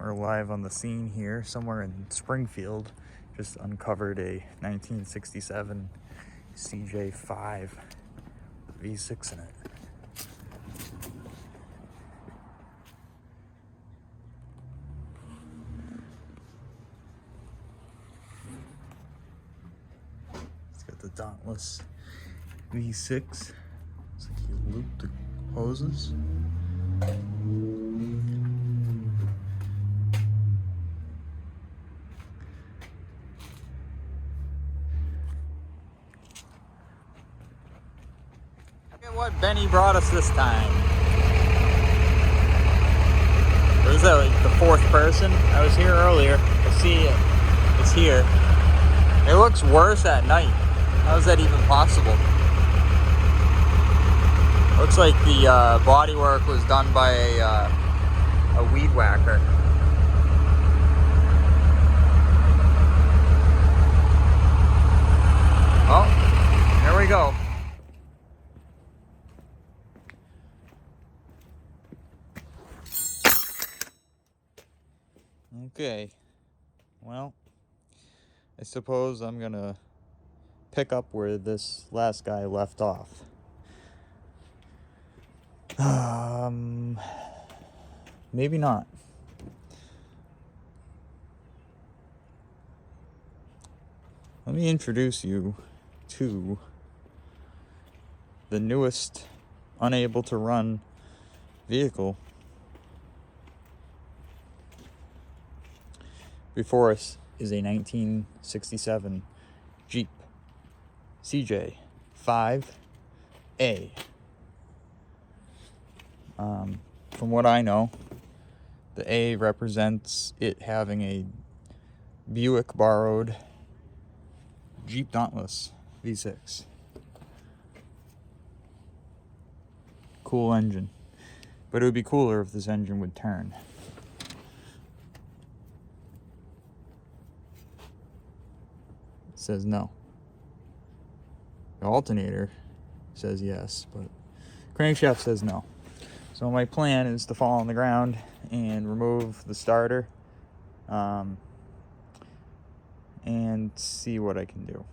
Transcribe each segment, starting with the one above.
We're live on the scene here, somewhere in Springfield. Just uncovered a 1967 CJ5 V6 in it. It's got the Dauntless V6. Looks like you looped the hoses. Look at what Benny brought us this time. Or is that like the fourth person? I was here earlier. I see it. It's here. It looks worse at night. How is that even possible? Looks like the body work was done by a weed whacker. Oh, there we go. Okay, well, I suppose I'm gonna pick up where this last guy left off. Maybe not. Let me introduce you to the newest unable to run vehicle. Before us is a 1967 Jeep CJ5A. From what I know, the A represents it having a Buick borrowed Jeep Dauntless V6. Cool engine. But it would be cooler if this engine would turn. It says no. The alternator says yes, but crankshaft says no. So my plan is to fall on the ground and remove the starter and see what I can do.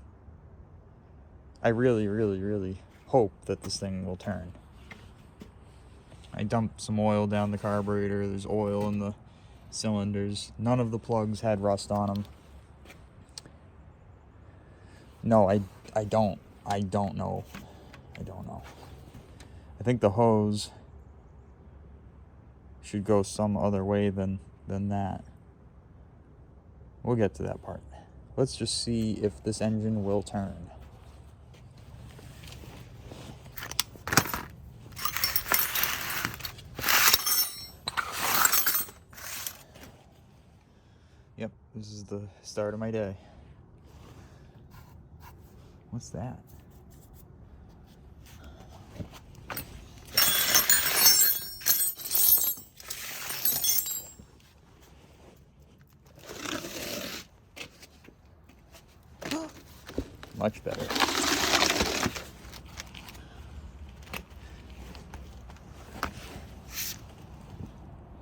I really hope that this thing will turn. I dumped some oil down the carburetor. There's oil in the cylinders. None of the plugs had rust on them. No, I don't know. I think the hose should go some other way than that. We'll get to that part. Let's just see if this engine will turn. Yep, this is the start of my day. What's that? Much better.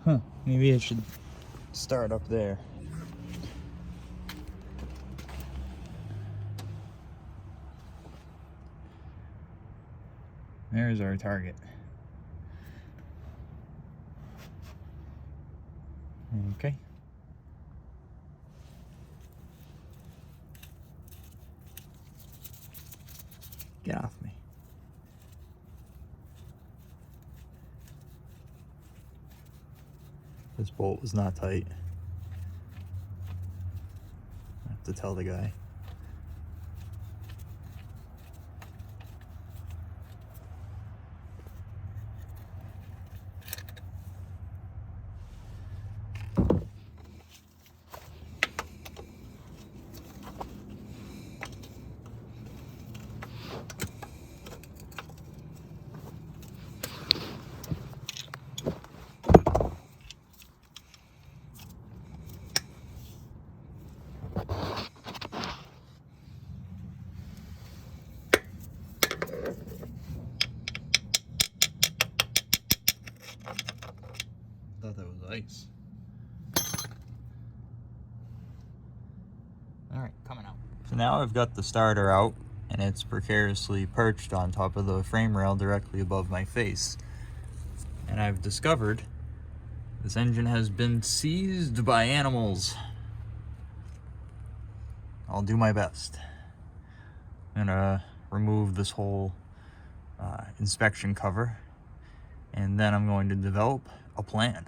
Huh, maybe I should start up there. There's our target. Okay. Get off me. This bolt was not tight. I have to tell the guy. thought that was ice. All right, coming out. So now I've got the starter out, and it's precariously perched on top of the frame rail directly above my face. And I've discovered this engine has been seized by animals. I'll do my best. I'm gonna remove this whole inspection cover, and then I'm going to develop a plan.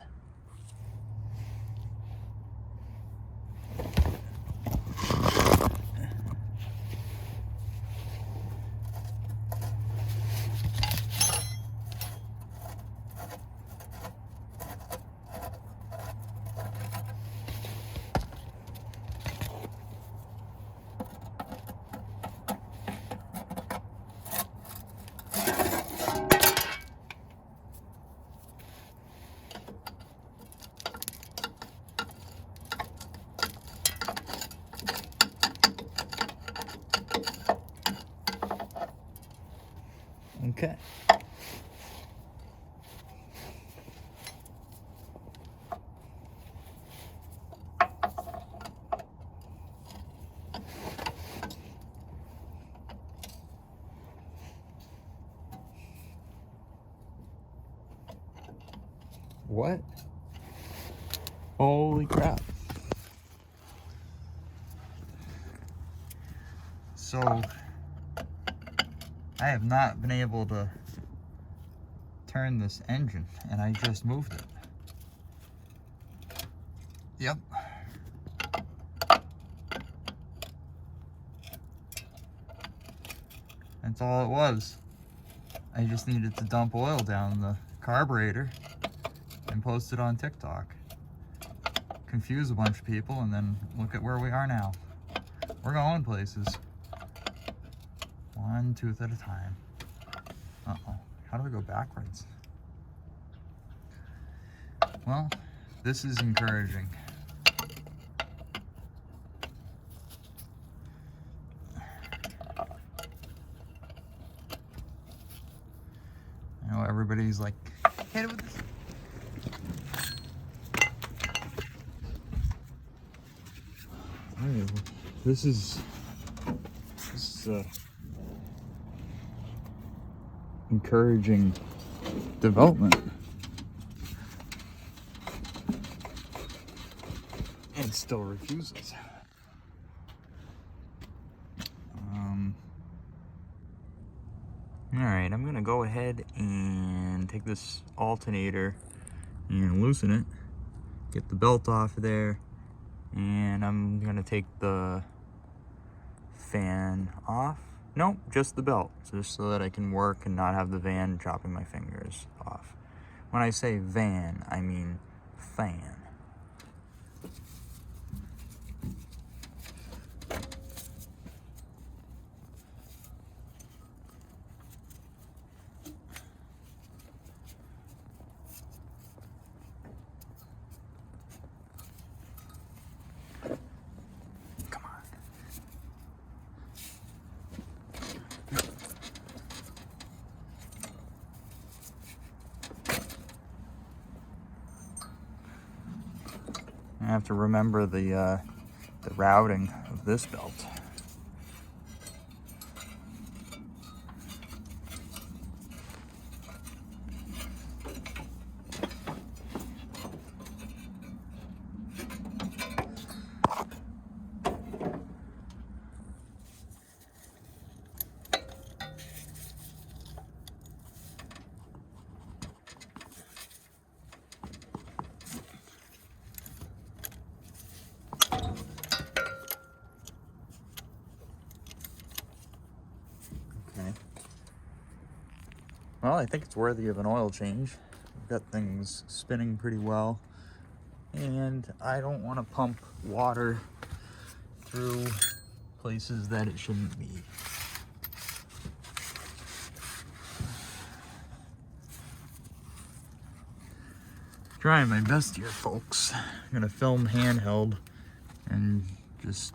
Okay. What? Holy crap. So, I have not been able to turn this engine, and I just moved it. Yep. That's all it was. I just needed to dump oil down the carburetor and post it on TikTok. Confuse a bunch of people, and then look at where we are now. We're going places. One tooth at a time. Uh-oh. How do I go backwards? Well, this is encouraging. I know everybody's like, hit it with this. Alright, this is encouraging development. And still refuses. Alright, I'm gonna go ahead and take this alternator and loosen it, get the belt off of there, and I'm gonna take the fan off. Nope, just the belt, just so that I can work and not have the van chopping my fingers off. When I say van, I mean fan. I have to remember the routing of this belt. Well, I think it's worthy of an oil change. I've got things spinning pretty well, and I don't want to pump water through places that it shouldn't be. Trying my best here, folks. I'm gonna film handheld and just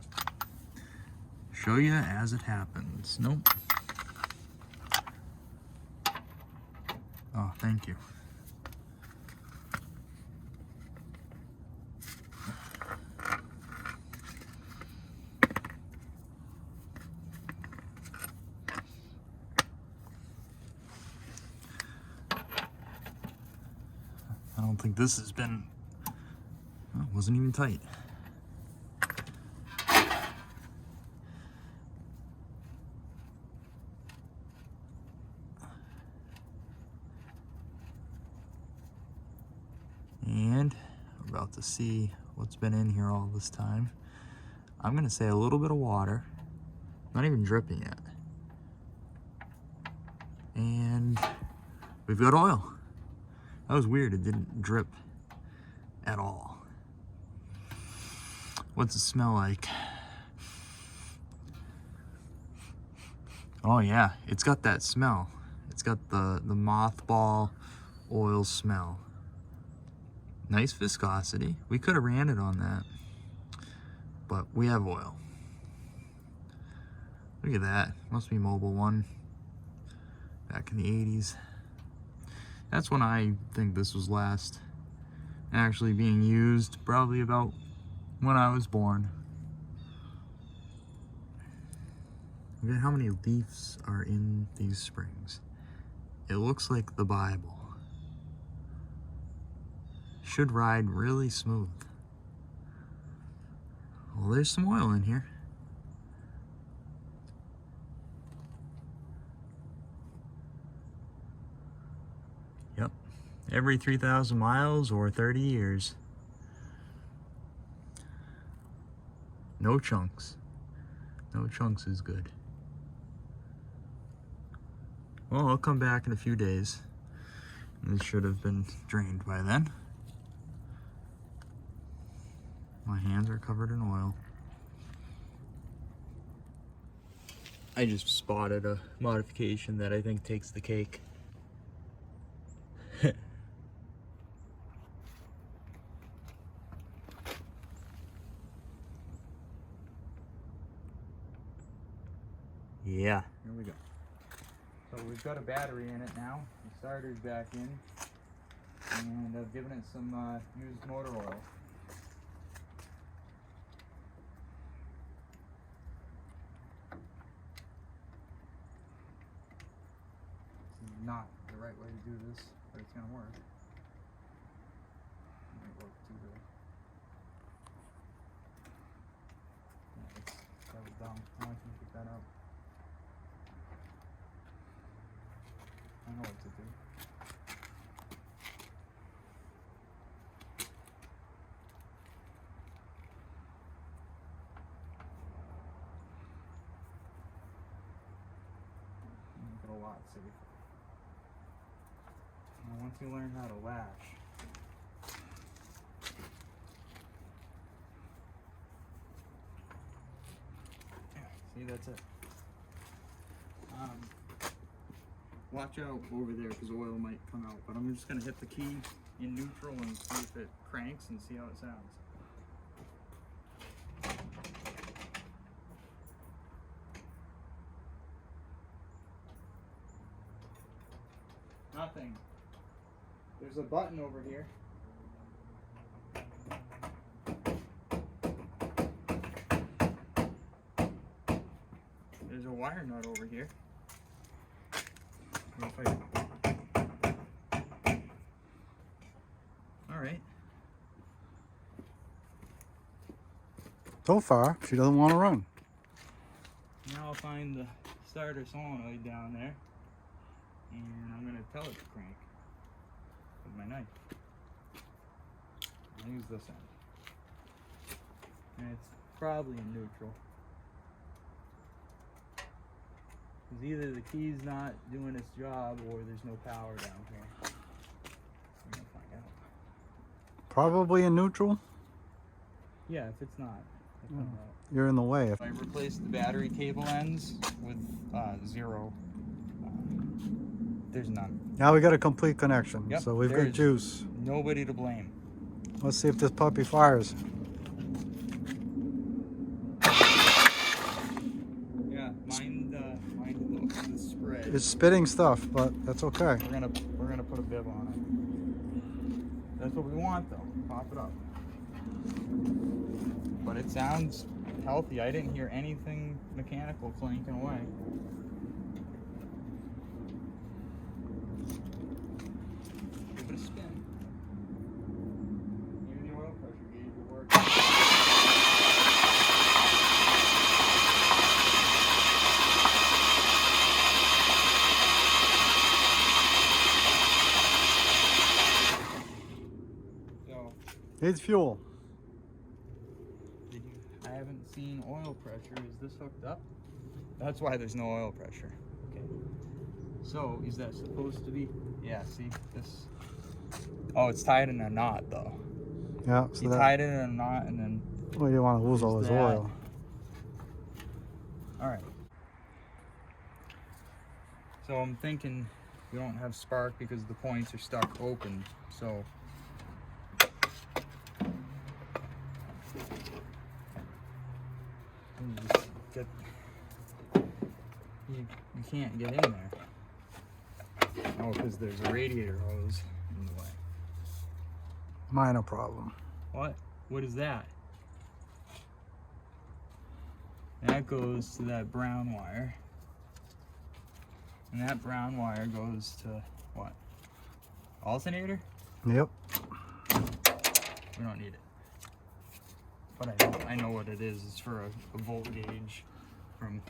show you as it happens. Nope. Oh, thank you. think this has been, oh, it wasn't even tight. And we're about to see what's been in here all this time. I'm gonna say a little bit of water, not even dripping yet. And we've got oil. That was weird, it didn't drip at all. What's it smell like? Oh yeah, it's got that smell. It's got the mothball oil smell. Nice viscosity. We could have ran it on that, but we have oil. Look at that. Must be Mobil 1 back in the 80s. That's when I think this was last actually being used, probably about when I was born. Look at how many leaves are in these springs. It looks like the Bible. Should ride really smooth. Well, there's some oil in here. Yep, every 3,000 miles or 30 years. No chunks. No chunks is good. Well, I'll come back in a few days. This should have been drained by then. My hands are covered in oil. I just spotted a modification that I think takes the cake. Yeah. Here we go. So we've got a battery in it now. The starter's back in. And I've given it some used motor oil. Not the right way to do this, but it's gonna work. It might work too good. Yeah, that was dumb. Now I can pick that up. I know what to do. Make it a lot safer. Now, once you learn how to lash, yeah, see, that's it. Watch out over there because oil might come out, but I'm just going to hit the key in neutral and see if it cranks and see how it sounds. Nothing. There's a button over here. There's a wire nut over here. All right. So far, she doesn't want to run. Now I'll find the starter solenoid down there, and I'm gonna tell it to crank with my knife. I'll use this end. And it's probably in neutral. Because either the key's not doing its job or there's no power down here. I'm gonna find out. Probably in neutral. Yeah, if it's not, I'll find out. You're in the way. I replaced the battery cable ends with zero. There's none. Now we got a complete connection. Yep, So we've got juice. Nobody to blame. Let's see if this puppy fires. Yeah, mind the spread. It's spitting stuff, but that's okay. We're gonna put a bib on it. That's what we want though. Pop it up. But it sounds healthy. I didn't hear anything mechanical clanking away. Give it a spin. Needs fuel. I haven't seen oil pressure. Is this hooked up? That's why there's no oil pressure. Okay. So, is that supposed to be? Yeah, see? This. Oh, it's tied in a knot, though. Yeah, so you tied it in a knot and then. Well, you want to lose all his oil. Alright. So I'm thinking we don't have spark because the points are stuck open, so. You can't get in there. Oh, because there's a radiator hose in the way. Minor problem. What? What is that? That goes to that brown wire. And that brown wire goes to what? Alternator? Yep. We don't need it. But I know what it is. It's for a volt gauge from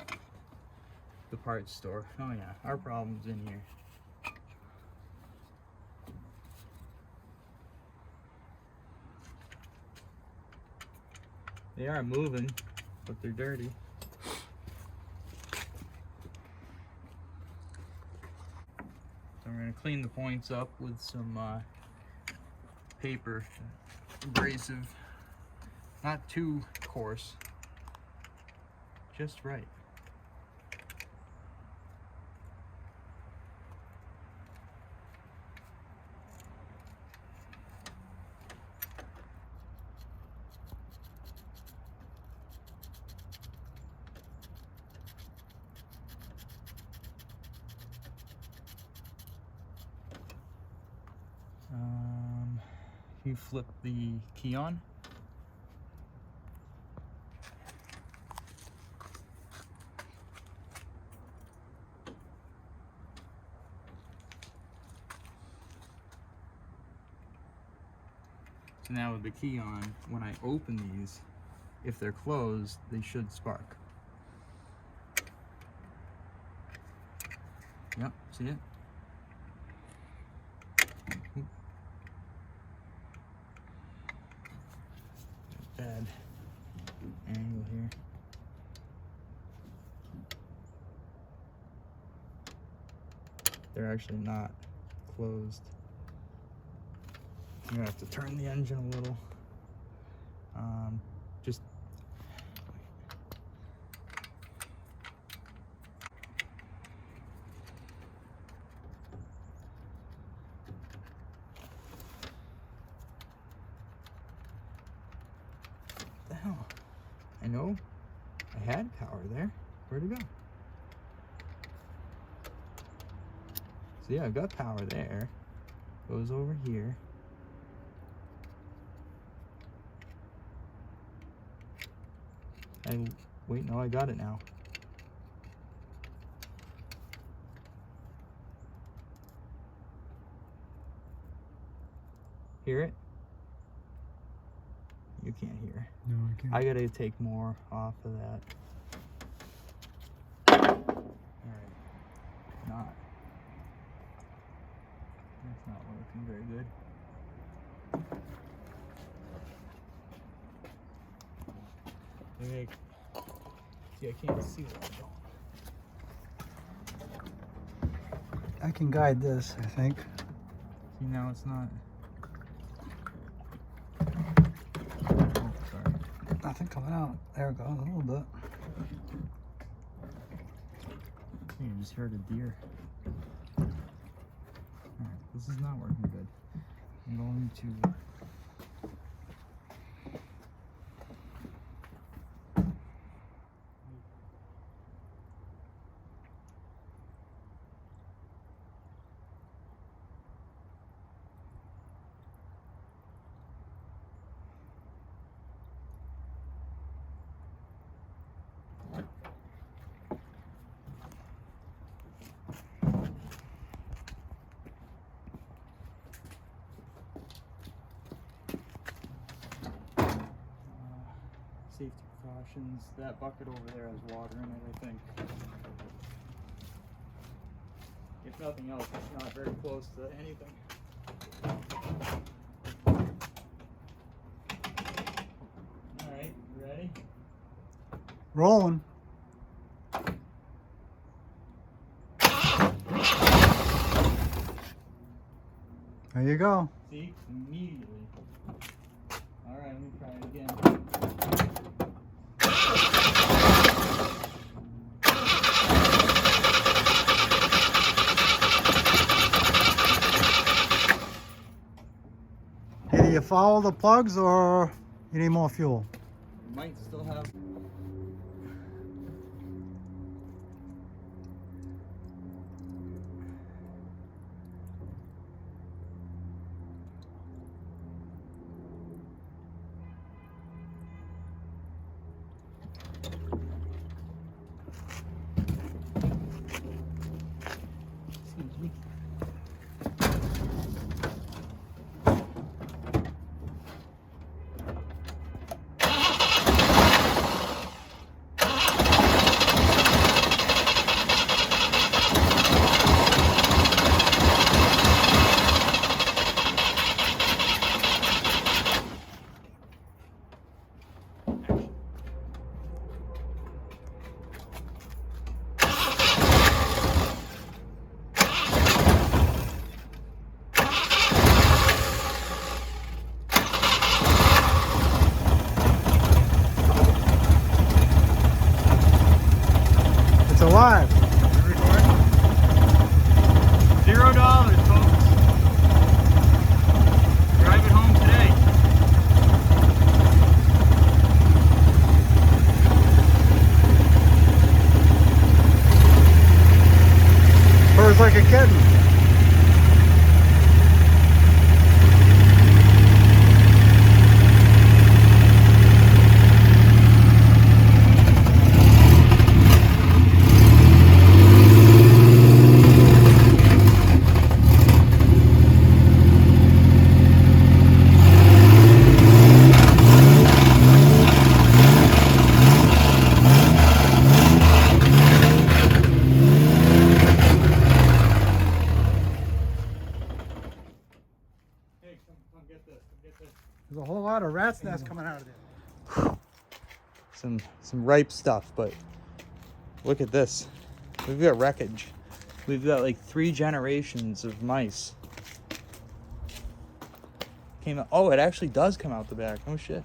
the parts store. Oh yeah, our problem's in here. They are moving, but they're dirty. So we're gonna clean the points up with some paper, abrasive, not too coarse, just right. You flip the key on. So now with the key on, when I open these, if they're closed, they should spark. Yep, see it? Bad angle here. They're actually not closed. You're gonna have to turn the engine a little. Just what the hell? I know I had power there. Where'd it go? So yeah, I've got power there. Goes over here. Wait, no, I got it now. Hear it? You can't hear. No, I can't. I gotta take more off of that. Alright. Not. That's not working very good. Maybe see, I can't see what I'm doing. I can guide this, I think. See, now it's not. Oh, sorry. Nothing coming out. There it goes, a little bit. You just heard a deer. Alright, this is not working good. I'm going to. Safety precautions. That bucket over there has water in it, I think. If nothing else, it's not very close to anything. Rolling. There you go. See? Immediately. Alright, let me try it again. Either you follow the plugs or you need more fuel. Might still have. It's alive. $0, folks. Drive it home today. Purrs like a kitten. There's a whole lot of rat's nests coming out of there. Some ripe stuff, but look at this. We've got wreckage. We've got like 3 generations of mice. Came out. Oh, it actually does come out the back. Oh shit.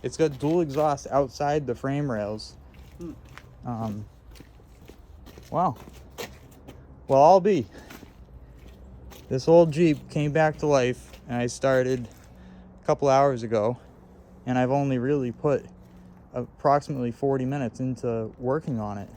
It's got dual exhaust outside the frame rails. Wow. Well, I'll be. This old Jeep came back to life, and I started a couple hours ago, and I've only really put approximately 40 minutes into working on it.